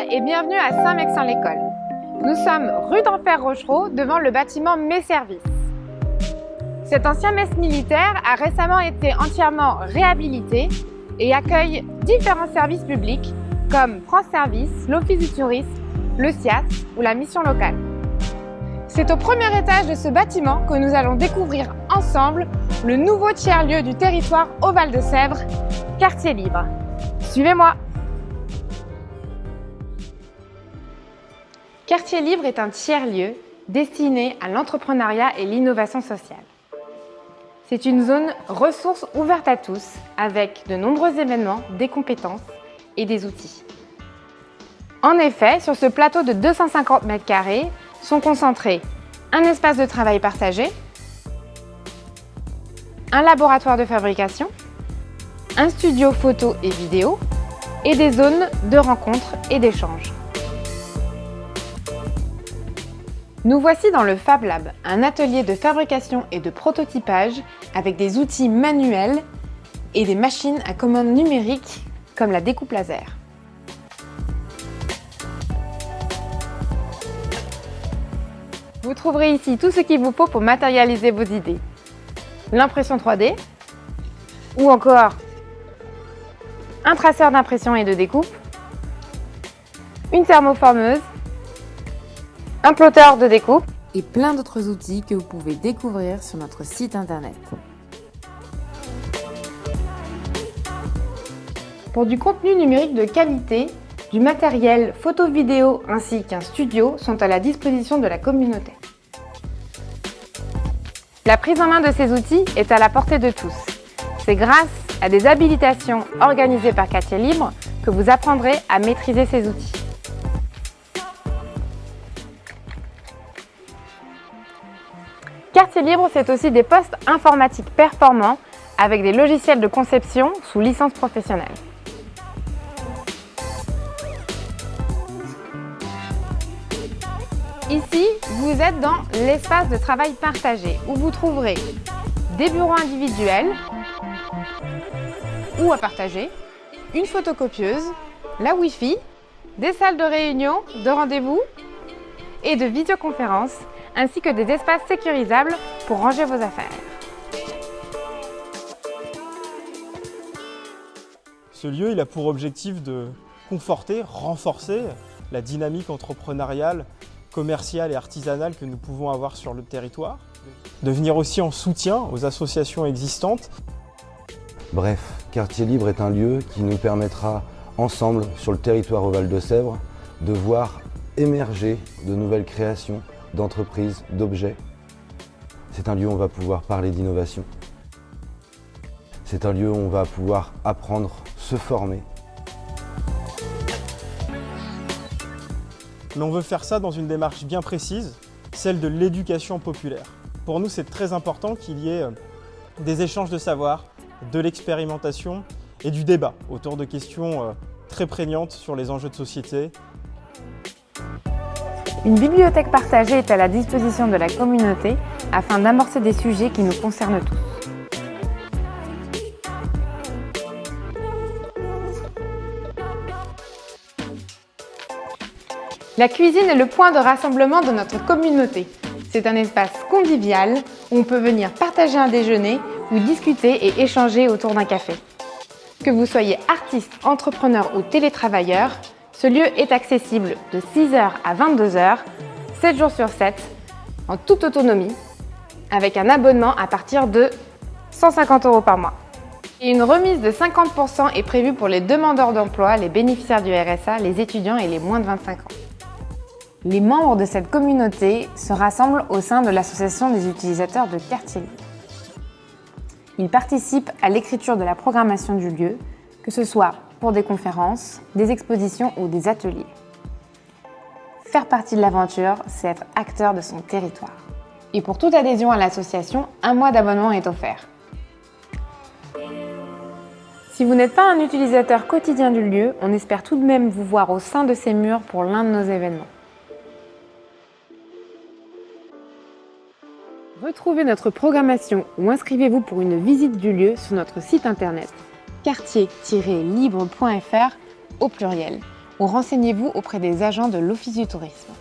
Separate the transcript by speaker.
Speaker 1: et bienvenue à Saint-Mexant-l'École. Nous sommes rue d'Enfer-Rochereau devant le bâtiment Mes Services. Cet ancien mess militaire a récemment été entièrement réhabilité et accueille différents services publics comme France Service, l'Office du tourisme, le SIAS ou la mission locale. C'est au premier étage de ce bâtiment que nous allons découvrir ensemble le nouveau tiers-lieu du territoire au Val-de-Sèvres, Quartier Libre. Suivez-moi! Quartier Libre est un tiers-lieu destiné à l'entrepreneuriat et l'innovation sociale. C'est une zone ressources ouverte à tous avec de nombreux événements, des compétences et des outils. En effet, sur ce plateau de 250 m² sont concentrés un espace de travail partagé, un laboratoire de fabrication, un studio photo et vidéo et des zones de rencontres et d'échanges. Nous voici dans le Fab Lab, un atelier de fabrication et de prototypage avec des outils manuels et des machines à commande numérique comme la découpe laser. Vous trouverez ici tout ce qu'il vous faut pour matérialiser vos idées. L'impression 3D ou encore un traceur d'impression et de découpe, une thermoformeuse, un plotter de découpe et plein d'autres outils que vous pouvez découvrir sur notre site internet. Pour du contenu numérique de qualité, du matériel photo-vidéo ainsi qu'un studio sont à la disposition de la communauté. La prise en main de ces outils est à la portée de tous. C'est grâce à des habilitations organisées par Quartier Libre que vous apprendrez à maîtriser ces outils. Quartier Libre, c'est aussi des postes informatiques performants avec des logiciels de conception sous licence professionnelle. Ici, vous êtes dans l'espace de travail partagé où vous trouverez des bureaux individuels ou à partager, une photocopieuse, la Wi-Fi, des salles de réunion, de rendez-vous et de visioconférence, ainsi que des espaces sécurisables pour ranger vos affaires.
Speaker 2: Ce lieu, il a pour objectif de conforter, renforcer la dynamique entrepreneuriale, commerciale et artisanale que nous pouvons avoir sur le territoire, de venir aussi en soutien aux associations existantes.
Speaker 3: Bref, Quartier Libre est un lieu qui nous permettra, ensemble, sur le territoire au Val-de-Sèvres, de voir émerger de nouvelles créations, d'entreprises, d'objets. C'est un lieu où on va pouvoir parler d'innovation. C'est un lieu où on va pouvoir apprendre, se former.
Speaker 2: Mais on veut faire ça dans une démarche bien précise, celle de l'éducation populaire. Pour nous, c'est très important qu'il y ait des échanges de savoir, de l'expérimentation et du débat autour de questions très prégnantes sur les enjeux de société.
Speaker 1: Une bibliothèque partagée est à la disposition de la communauté afin d'amorcer des sujets qui nous concernent tous. La cuisine est le point de rassemblement de notre communauté. C'est un espace convivial où on peut venir partager un déjeuner ou discuter et échanger autour d'un café. Que vous soyez artiste, entrepreneur ou télétravailleur, ce lieu est accessible de 6h à 22h, 7 jours sur 7, en toute autonomie, avec un abonnement à partir de 150 € par mois. Et une remise de 50% est prévue pour les demandeurs d'emploi, les bénéficiaires du RSA, les étudiants et les moins de 25 ans. Les membres de cette communauté se rassemblent au sein de l'association des utilisateurs de Quartier Libre. Ils participent à l'écriture de la programmation du lieu, que ce soit pour des conférences, des expositions ou des ateliers. Faire partie de l'aventure, c'est être acteur de son territoire. Et pour toute adhésion à l'association, 1 mois d'abonnement est offert. Si vous n'êtes pas un utilisateur quotidien du lieu, on espère tout de même vous voir au sein de ces murs pour l'un de nos événements. Retrouvez notre programmation ou inscrivez-vous pour une visite du lieu sur notre site internet quartier-libre.fr au pluriel ou renseignez-vous auprès des agents de l'Office du tourisme.